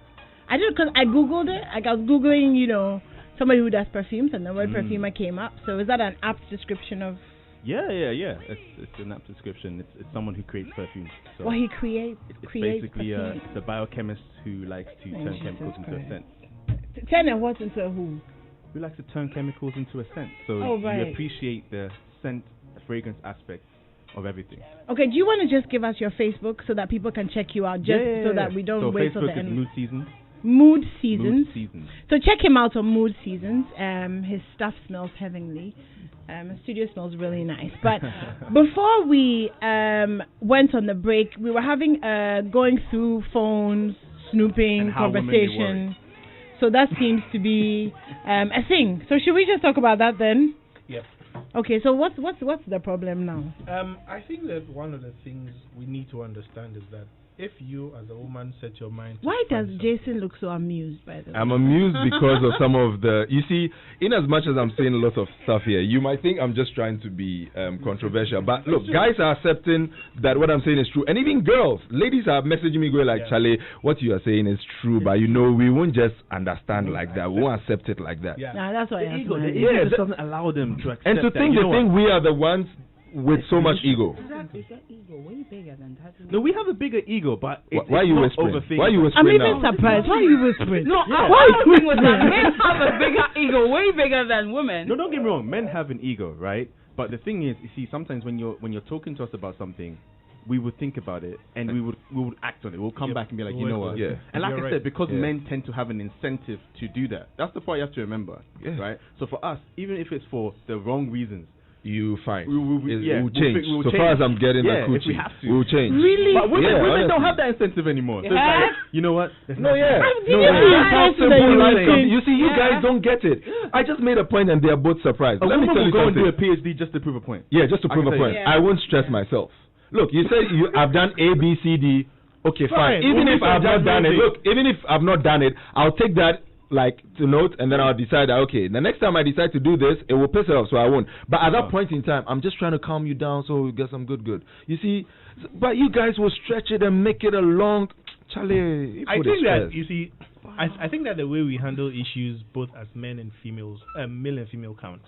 I did because I googled it. Like I was googling, somebody who does perfumes, and the word perfumer came up. So is that an apt description of? Yeah. It's an apt description. It's someone who creates perfumes. So he creates. It's basically the biochemist who likes to turn chemicals into a scent. Turn and what into a who? Who likes to turn chemicals into a scent. So you appreciate the scent, fragrance aspect of everything. Okay, do you want to just give us your Facebook so that people can check you out, so that we don't wait till the end? Facebook is Mood Seasons. Mood Seasons. So check him out on Mood Seasons. His stuff smells heavenly. His studio smells really nice. But before we went on the break, we were having going through phones, snooping, conversation. So that seems to be a thing. So should we just talk about that then? Yes. Okay, so what's the problem now? I think that one of the things we need to understand is that if you as a woman set your mind to why does Jason look so amused, by the way? I'm amused because of some of the, you see, in as much as I'm saying a lot of stuff here, you might think I'm just trying to be controversial, but look, guys are accepting that what I'm saying is true, and even girls, ladies are messaging me going like, Charlie, what you are saying is true, but we won't just understand like that, we won't accept it like that. Yeah, that's why the ego just doesn't allow them to accept and to think they think we are the ones with so much ego. Is that ego way bigger than that? No, we have a bigger ego, but why are you whispering? Why are you I'm whispering even surprised. Why are you whispering? No, why are you whispering? Men have a bigger ego, way bigger than women. No, don't get me wrong. Men have an ego, right? But the thing is, you see, sometimes when you're talking to us about something, we would think about it and we would act on it. We'll come back and be like, you know what? Yeah. And like I said, because men tend to have an incentive to do that. That's the part you have to remember, right? So for us, even if it's for the wrong reasons, you find we'll change. So far as I'm getting that coochie, if we have to. We'll change. Really? But women don't have that incentive anymore. So it's like, you know what? You see, you guys don't get it. I just made a point and they are both surprised. Let me tell you go something. and do a PhD just to prove a point. Yeah, just to prove a point. I won't stress myself. Look, you said I've done A, B, C, D. Okay, fine. Even if I've not done it, even if I've not done it, I'll take that to note, and then I'll decide that, okay, the next time I decide to do this, it will piss her off, so I won't. But at that point in time, I'm just trying to calm you down so we get some good. You see, but you guys will stretch it and make it a long, Charlie. I think that, you see, I think that the way we handle issues, both as men and females, male and female counts.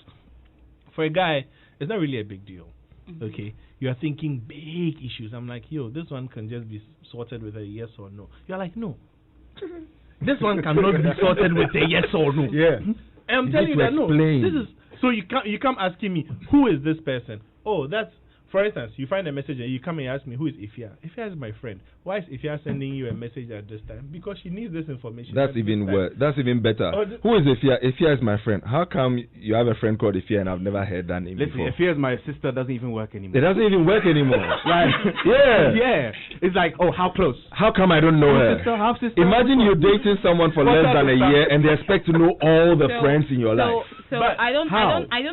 For a guy, it's not really a big deal. Okay, you are thinking big issues. I'm like, yo, this one can just be sorted with a yes or no. You're like, no. This one cannot be sorted with a yes or no. Yeah. And I'm telling you that no. This is so you come asking me, who is this person? Oh, that's, for instance, you find a message and you come and ask me, who is Ifya? Ifya is my friend. Why is Ifya sending you a message at this time? Because she needs this information. That's even worse. That's even better. Who is Ifya? Ifya is my friend. How come you have a friend called Ifya and I've never heard that name before? Ifya is my sister doesn't even work anymore. It doesn't even work anymore. Like, yeah. It's like, oh, how close? How come I don't know her? Half sister. Imagine you're dating someone for less than a year and they expect to know all the friends in your life. So but I don't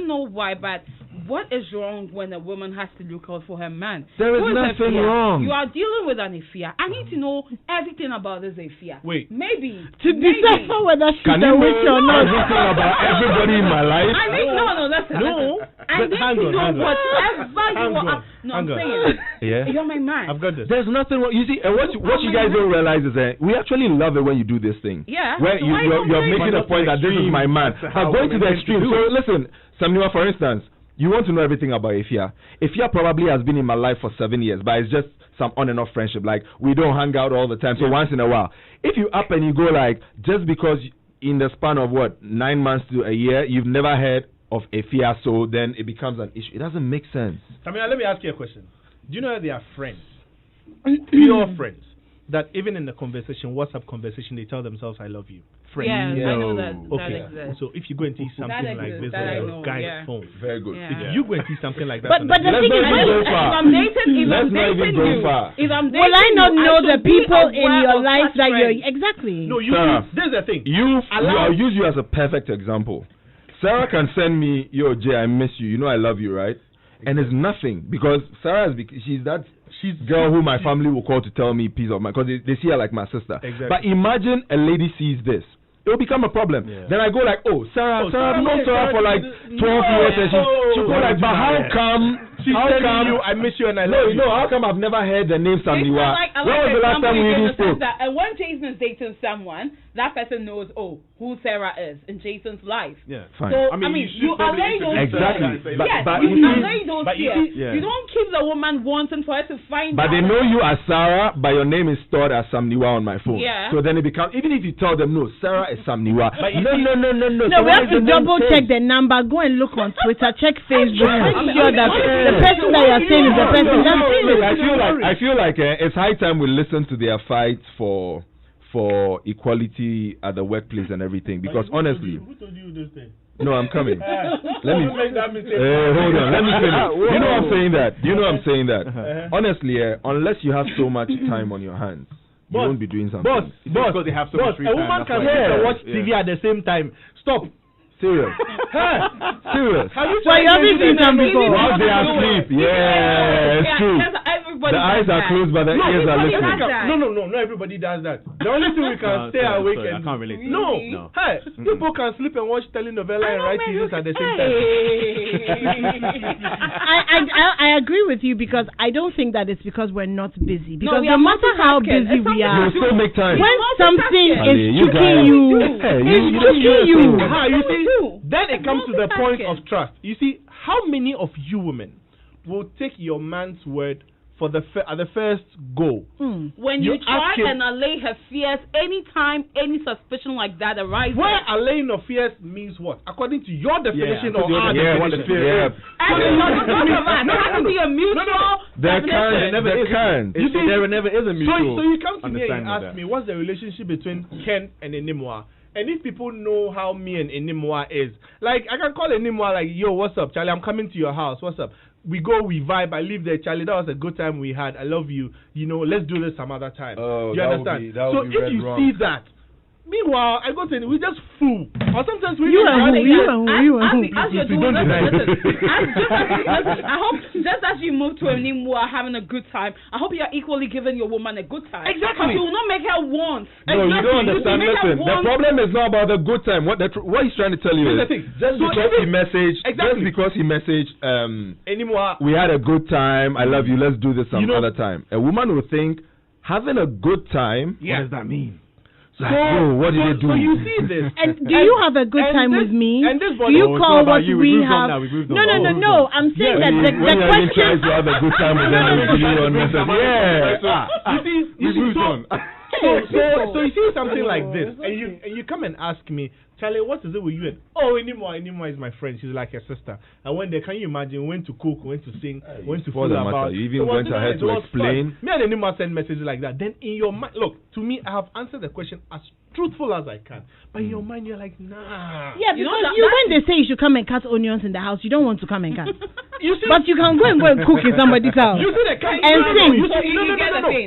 know why, but what is wrong when a woman has to look out for her man? There is nothing wrong. You are dealing with an Ifya. I need to know everything about this Ifya. Wait. Maybe. To decipher whether she's a witch or not. Everything about everybody in my life? I need, listen. No. I need to know whatever you are. No, I'm saying. Yeah. You're my man. I've got this. There's nothing wrong. You see, and what you guys don't realize is that we actually love it when you do this thing. Yeah. Where you're making a point that this is my man. But going to the extreme. So listen, Samuel, for instance, you want to know everything about Ifya. Ifya probably has been in my life for 7 years, but it's just some on and off friendship. Like, we don't hang out all the time, so once in a while. If you up and you go like, just because in the span of 9 months to a year, you've never heard of Ifya, so then it becomes an issue. It doesn't make sense. I mean, let me ask you a question. Do you know that they are friends? Pure friends. That even in the conversation, WhatsApp conversation, they tell themselves, I love you. Friends. Yeah, I know that. Okay. That exists. So if you go and see something like this on your guy's phone. Very good. If you go and see something like that. But the thing is, if I'm dating you, will I not know the people in your life that you're exactly? No, this is the thing. I'll use you as a perfect example. Sarah can send me, yo, Jay, I miss you. You know I love you, right? And it's nothing because Sarah she's girl who my family will call to tell me peace of mind because they see her like my sister. Exactly. But imagine a lady sees this. It will become a problem. Yeah. Then I go like, Sarah, I've known Sarah for like 12 years. And she'll go like, but how come? I miss you and I love you. No, how come I've never heard the name Samniwa? When was the last time we really spoke? And when Jason is dating someone, that person knows, who Sarah is in Jason's life. Yeah, fine. So, I mean you allay those exactly. Yes, you allay those fears. You don't keep the woman wanting for her to find out. But they know you as Sarah, but your name is stored as Samniwa on my phone. Yeah. So then it becomes, even if you tell them, no, Sarah is Samniwa. No. No, we have to double check the number. Go and look on Twitter, check Facebook, make sure that the person that you're saying is the person that's saying it. I feel like it's high time we listen to their fight for equality at the workplace and everything. Because honestly, who told you this thing? No, I'm coming. Let me. Hold on. Let me finish. You know I'm saying that. Honestly, unless you have so much time on your hands, you won't be doing something. Because they have so much free time. A woman can watch TV at the same time. Stop. Serious. Serious. Well, you haven't seen them before. While they are asleep. Yeah, it's true. The eyes are closed, but the ears are listening. No, not everybody does that. The only thing we can stay awake and I can't relate. No. Hey, people can sleep and watch telenovela and write thesis at the same time. I agree with you because I don't think that it's because we're not busy. Because no matter how busy we are, you still make time. When something is choking you, it's choking you. You see, then it comes to the point of trust. You see, how many of you women will take your man's word for at the first go? When you try and allay her fears, anytime any suspicion like that arises. Where allaying of fears means what? According to your definition or our definition. There has to be a mutual. There can't. You see, there never is a mutual. So you come to me and you ask me, what's the relationship between Ken and Animwaa? And if people know how me and Animwaa is, like I can call Animwaa like, yo, what's up, Charlie? I'm coming to your house. What's up? We go, we vibe. I live there, Charlie. That was a good time we had. I love you. You know, let's do this some other time. Oh, you understand? So if you see that, meanwhile, I go to we just fool. Or sometimes we as you're doing I hope just as you move to Animwaa having a good time, I hope you're equally giving your woman a good time. Exactly. You will not make her want. No, you don't understand. Listen, the problem is not about the good time. What he's trying to tell you is just because he messaged Animwaa, we had a good time. I love you. Let's do this some other time. A woman will think having a good time. What does that mean? what did they do? So you see this. And do you have a good time with me? And this do you call what we have? No. I'm saying that the question. To have a good time with them, you see, so you see something like this, and you come and ask me, Charlie, what is it with you? And Animwaa is my friend. She's like a sister. And when can you imagine? We went to cook, went to sing, went to fool about. You even went ahead to explain. Me and Animwaa send messages like that. Then in your mind, look, to me, I have answered the question as truthful as I can. But in your mind, you're like, nah. Yeah, because when they say you should come and cut onions in the house, you don't want to come and cut. But you can go and cook in somebody's house. You see the kind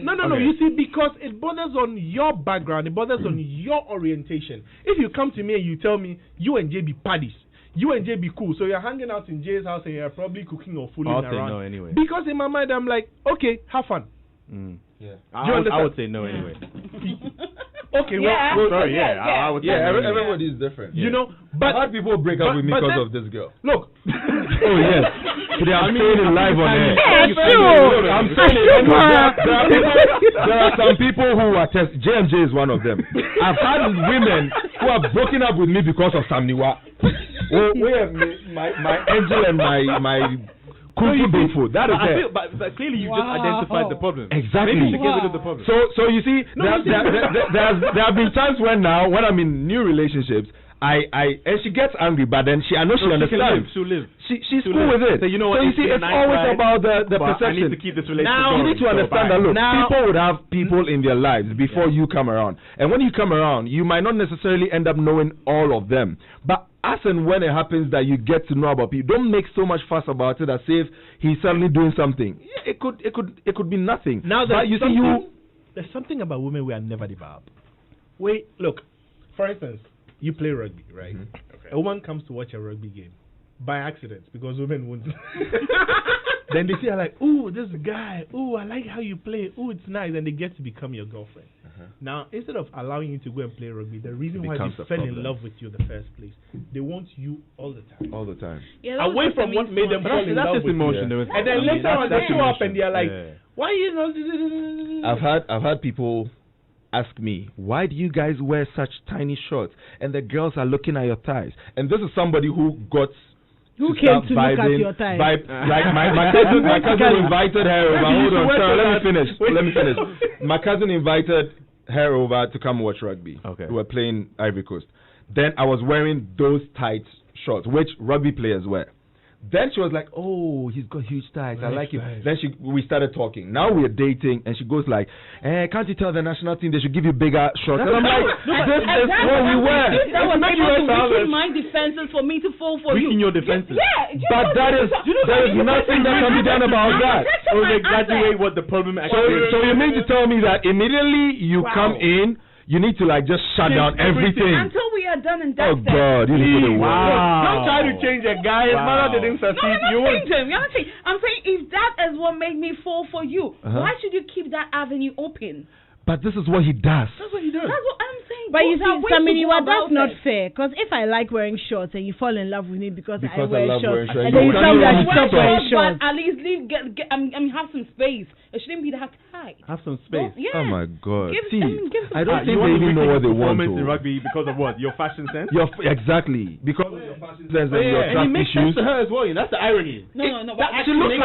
No. You see, because it borders on your background, it borders on your orientation. If you come to me and you tell me you and Jay be paddies, you and Jay be cool, so you're hanging out in Jay's house and you're probably cooking or fooling around. I'll say no anyway. Because in my mind, I'm like, okay, have fun. Yeah. I would say no anyway. Okay, sorry, I would say no everybody is different. You know, but I've had people break up with me because of this girl. Look. Oh, yes. Today I'm saying it live on air. I'm saying it. There are some people who are J&J is one of them. I've had women who have broken up with me because of some Niwa. My angel and my food. That is it. But clearly you just identified the problem. Exactly. Maybe to get rid of the problem. So you see, there have been times when I'm in new relationships, and she gets angry, but then I know she understands. She'll live. She's cool with it. So you know what? So you see, it's always about the perception. I need to keep this relationship now you need to understand that. Look, people would have people in their lives before you come around, and when you come around, you might not necessarily end up knowing all of them, but as and when it happens that you get to know about people, don't make so much fuss about it as if he's suddenly doing something. Yeah, it could be nothing. Now there's something about women we are never developed. Wait, look, for instance, you play rugby, right? Okay. A woman comes to watch a rugby game by accident because women won't. Then they see her like, ooh, this guy, ooh, I like how you play, ooh, it's nice, and they get to become your girlfriend. Now, instead of allowing you to go and play rugby, the reason why they fell in love with you in the first place, they want you all the time. All the time. Yeah, away from what made them fall in love with emotion. you. And then later on, they show up and they're like, why you not? I've had people ask me, why do you guys wear such tiny shorts? And the girls are looking at your thighs. And this is somebody who got... Who came to look at your thighs? Like my cousin invited her over. Hold on, sorry, let me finish. My cousin invited her over to come watch rugby. Okay. We were playing Ivory Coast. Then I was wearing those tight shorts, which rugby players wear. Then she was like, oh, he's got huge thighs. I like him. Then we started talking. Now we're dating, and she goes like, can't you tell the national team they should give you bigger shorts? And I'm like, this is what we wear. That was able to weaken my defenses for me to fall for you. Weaken your defenses. Yeah. But there is nothing that can be done about that. So exaggerate what the problem actually is. So you mean to tell me that immediately you come in, you need to like just shut down everything until we are done and dusted. Oh God, you need to put it Don't try to change a guy. His mother didn't succeed. No, I'm saying if that is what made me fall for you, why should you keep that avenue open? But this is what he does. That's what he does. That's what I'm saying. But you see, Saminiwa, that's not fair. Because if I like wearing shorts and you fall in love with me because I wear shorts, and then you tell me I should stop wearing shorts. But at least have some space. It shouldn't be that tight. Have some space. Oh my God. I don't think they even know what they want to. In rugby because of what? Your fashion sense? Exactly. Because of your fashion sense and your trust issues. And it makes sense to her as well. That's the irony. No. She looks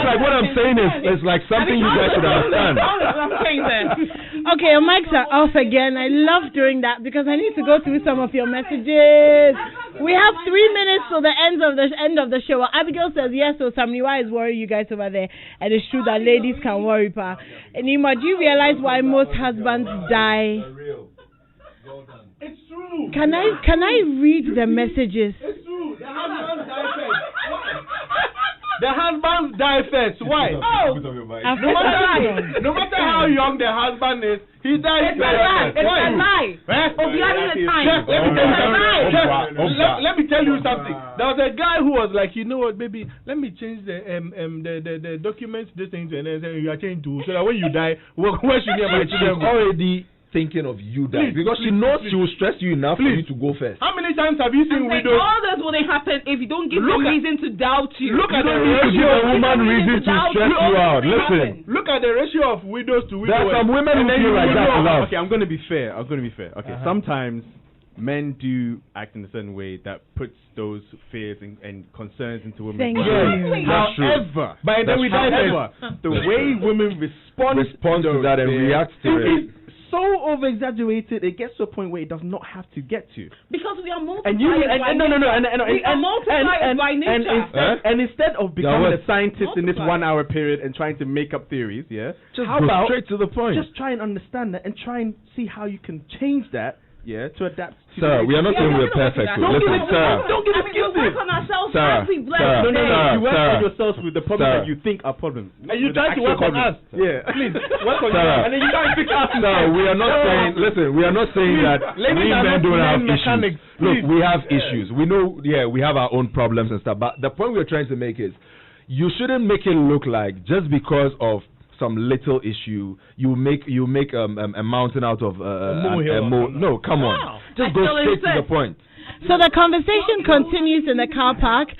like what I'm saying is like something you guys should understand. I'm saying that. Okay, your mics are off again. I love doing that because I need to go through some of your messages. We have 3 minutes till the end of the show. Abigail says yes, so Samniwa is worried you guys over there, and it's true that ladies can worry, pa. And Nima, do you realize why most husbands die? It's true. Can I read the messages? It's true. The husbands die first. The husbands die first. Why? No matter how young the husband is, he dies first. It's a lie. Let me tell you something. There was a guy who was like, you know what, baby, let me change the documents, this thing, and then you are changing to so that when you die, where should my children go? Already thinking of you dying because she knows she will stress you enough for you to go first. How many times have you seen widows? All this wouldn't happen if you don't give them reason to doubt you. Look at the ratio. Give a woman reason to stress you out. Listen. Look at the ratio of widows to widows. There are some women who feel like that love. Okay, I'm going to be fair. Okay, sometimes men do act in a certain way that puts those fears and concerns into women. However, the way women respond to that and react to it. So over exaggerated, it gets to a point where it does not have to get to. Because we are multipliers by nature. And instead of becoming a scientist in this 1 hour period and trying to make up theories, just go straight to the point. Just try and understand that and try and see how you can change that. To adapt to Sir, we are not saying we're perfect. Listen, sir. Don't give excuses. We work on ourselves as we bless. You work on yourselves with the problems that you think are problems. And you try to work on us. Yeah, please. Work on you. And then you try and fix us. Sir, we are not saying, listen, we are not saying that we men don't have issues. Look, we have issues. We know, we have our own problems and stuff. But the point we're trying to make is, you shouldn't make it look like just because of some little issue, you make a mountain out of a molehill. No, come on. Just go straight to the point. So the conversation continues in the car park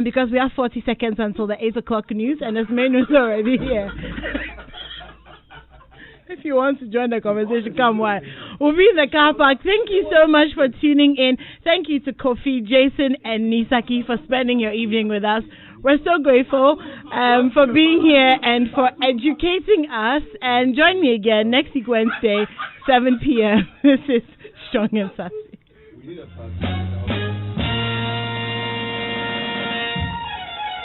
because we have 40 seconds until the 8 o'clock news, and there's menus already here. If you want to join the conversation, come on. We'll be in the car park. Thank you so much for tuning in. Thank you to Kofi, Jason, and Nii Sackey for spending your evening with us. We're so grateful for being here and for educating us. And join me again next week, Wednesday, 7 p.m. This is Strong and Sassy.